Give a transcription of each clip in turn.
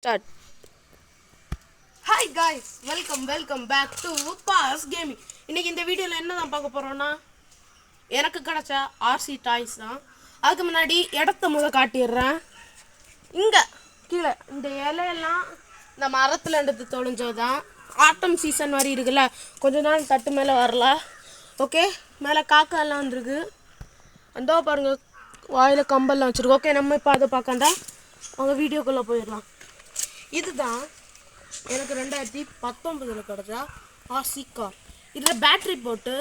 Start. Hi guys, welcome back to Pass Gaming. இன்னைக்கு இந்த வீடியோல என்ன தான் பார்க்க போறோம்னா எனக்கு கிடைச்ச ஆர்சி டாய்ஸ் தான். அதுக்கு முன்னாடி இடத்த காட்டிடுறேன். இங்க கீழே இந்த இலையெல்லாம் இந்த மரத்துல எடுத்து தொலைஞ்சதுதான். ஆட்டம் சீசன் மாதிரி இருக்குல்ல, கொஞ்ச நாள் தட்டு மேலே வரல. ஓகே, மேலே காக்கா எல்லாம் வந்துருக்கு. அந்த பாருங்க வாயில கம்பெல்லாம் வச்சிருக்கு. ஓகே, நம்ம இப்போ அதை பார்க்கண்டா அவங்க வீடியோக்குள்ளே போயிடலாம். இதுதான் எனக்கு 2019 கிடைச்சா ஆர்சி கார். இதில் பேட்ரி போட்டு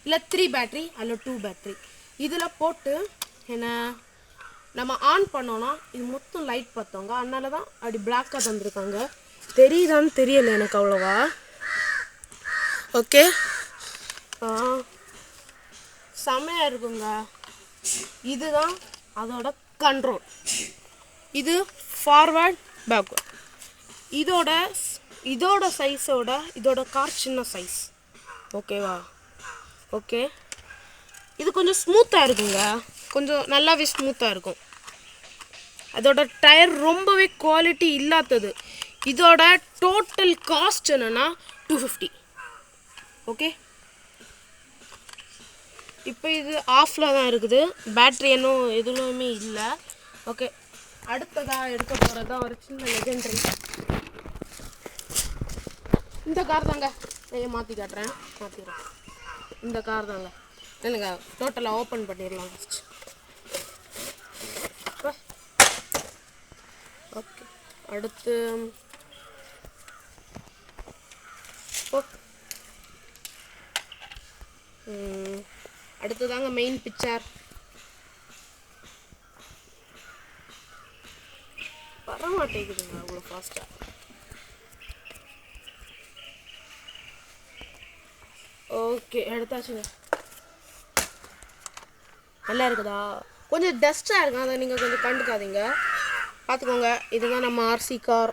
இல்லை 3 பேட்ரி அதில் 2 பேட்ரி இதில் போட்டு என்ன நம்ம ஆன் பண்ணோன்னா இது மொத்தம் லைட் பார்த்தோங்க. அதனால தான் அப்படி பிளாக்காக தந்துருக்காங்க. தெரியுதான்னு தெரியலை எனக்கு அவ்வளோவா. ஓகே, செமையாக இருக்குங்க. இதுதான் அதோட கண்ட்ரோல். இது ஃபார்வர்ட் பேக்வர்ட். இதோட சைஸோட இதோட கார் சின்ன சைஸ். ஓகேவா? ஓகே, இது கொஞ்சம் ஸ்மூத்தாக இருக்குங்க. கொஞ்சம் நல்லாவே ஸ்மூத்தாக இருக்கும். அதோட டயர் ரொம்பவே குவாலிட்டி இல்லாதது. இதோட டோட்டல் காஸ்ட் என்னன்னா 250. ஓகே, இப்போ இது ஆஃபில் தான் இருக்குது. பேட்ரி இன்னும் எதுவுமே இல்லை. ஓகே, அடுத்ததாக எடுக்க போகிறது தான் ஒரு சின்ன லெஜெண்டரி. இந்த கார் தாங்க. மாற்றி காட்டுறேன், மாற்றிடுறேன். இந்த கார் தாங்க. என்னங்க டோட்டலாக ஓப்பன் பண்ணிடலாம் ஃபஸ்ட். ஓகே, அடுத்து அடுத்ததாங்க மெயின் பிக்சர். வரமாட்டேங்குதுங்க அவ்வளோ ஃபாஸ்ட்டாக. ஓகே, எடுத்தாச்சுங்க. நல்லா இருக்குதா? கொஞ்சம் டஸ்ட்டாக இருக்கும், அதை நீங்கள் கொஞ்சம் கண்டுக்காதீங்க, பார்த்துக்கோங்க. இதுதான் நம்ம ஆர்சி கார்.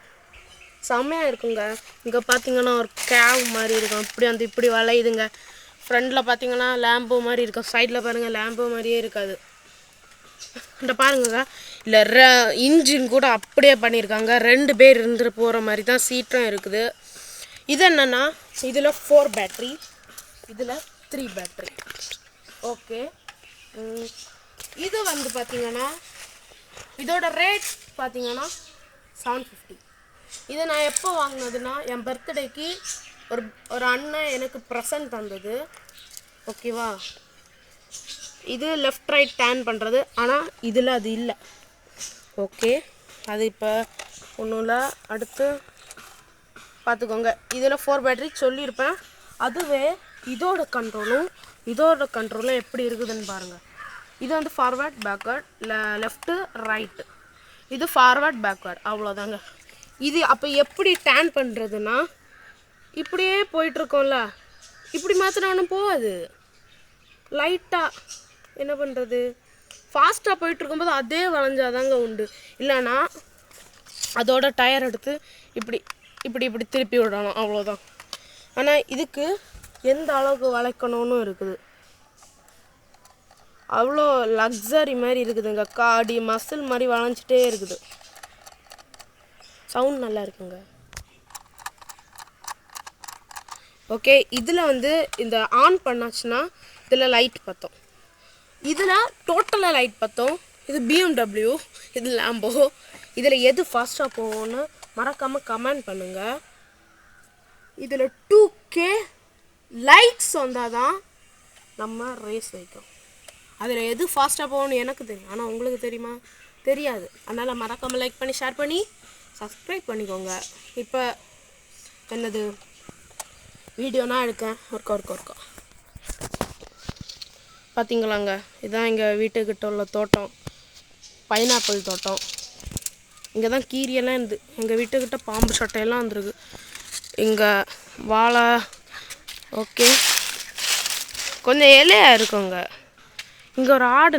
செம்மையாக இருக்குங்க. இங்கே பார்த்தீங்கன்னா ஒரு கேவ் மாதிரி இருக்கும். இப்படி வளையுதுங்க. ஃப்ரண்டில் பார்த்தீங்கன்னா லேம்போ மாதிரி இருக்கும். சைடில் பாருங்கள் லேம்போ மாதிரியே இருக்காது. இந்த பாருங்க, இல்லை இன்ஜின் கூட அப்படியே பண்ணியிருக்காங்க. 2 பேர் இருந்துட்டு போகிற மாதிரி தான் சீட்டும் இருக்குது. இது என்னென்னா இதில் 4 பேட்ரி, இதில் 3 பேட்ரி. ஓகே, இது வந்து பார்த்தீங்கன்னா இதோட ரேட் பார்த்தீங்கன்னா 750. இதை நான் எப்போ வாங்கினதுன்னா என் பர்த்டேக்கு ஒரு அண்ணன் எனக்கு ப்ரெசன்ட் தந்தது. ஓகேவா? இது லெஃப்ட் ரைட் டேர்ன் பண்ணுறது, ஆனால் இதில் அது இல்லை. ஓகே, அது இப்போ ஒன்றும் இல்லை. அடுத்து பார்த்துக்கோங்க, இதில் 4 பேட்ரி சொல்லியிருப்பேன். அதுவே இதோட கண்ட்ரோலும் எப்படி இருக்குதுன்னு பாருங்கள். இது வந்து ஃபார்வர்ட் பேக்வேர்ட், லெஃப்ட்டு ரைட்டு. இது ஃபார்வர்ட் பேக்வேர்ட், அவ்வளோதாங்க. இது அப்போ எப்படி டேர்ன் பண்ணுறதுன்னா இப்படியே போயிட்டுருக்கோம்ல, இப்படி மாற்றினாலும் போகாது. லைட்டாக என்ன பண்ணுறது, ஃபாஸ்ட்டாக போயிட்டுருக்கும்போது அதே வளைஞ்சாதாங்க உண்டு. இல்லைன்னா அதோட டயர் எடுத்து இப்படி திருப்பி விடணும், அவ்வளோதான். ஆனால் இதுக்கு எந்த அளவுக்கு வளைக்கணும்னு இருக்குது. அவ்வளோ லக்ஸரி மாதிரி இருக்குதுங்க. காடி மசில் மாதிரி வளைஞ்சிட்டே இருக்குது. சவுண்ட் நல்லா இருக்குங்க. ஓகே, இதில் வந்து இந்த ஆன் பண்ணாச்சுன்னா இதில் லைட் பற்றும். இதில் டோட்டலாக லைட் பற்றும். இது BMW, இது லேம்போ. இதில் எது ஃபாஸ்ட்டாக போகும்னு மறக்காமல் கமெண்ட் பண்ணுங்கள். இதில் 2K லைக்ஸ் வந்தால் தான் நம்ம ரேஸ் வைக்கும். அதில் எது ஃபாஸ்ட்டாக போகணும்னு எனக்கு தெரியும், ஆனால் உங்களுக்கு தெரியுமா? தெரியாது. அதனால் மறக்காமல் லைக் பண்ணி ஷேர் பண்ணி சப்ஸ்கிரைப் பண்ணிக்கோங்க. இப்போ என்னது வீடியோனா எடுக்கேன். ஒர்க்கா பார்த்தீங்களாங்க, இதுதான் எங்கள் வீட்டுக்கிட்ட உள்ள தோட்டம், பைனாப்பிள் தோட்டம். இங்கே தான் கீரியெல்லாம் இருந்து. எங்கள் வீட்டுக்கிட்ட பாம்பு சட்டையெல்லாம் வந்துருக்கு. இங்கே வாழை. ஓகே, கொஞ்சம் இலையாக இருக்குங்க. இங்கே ஒரு ஆடு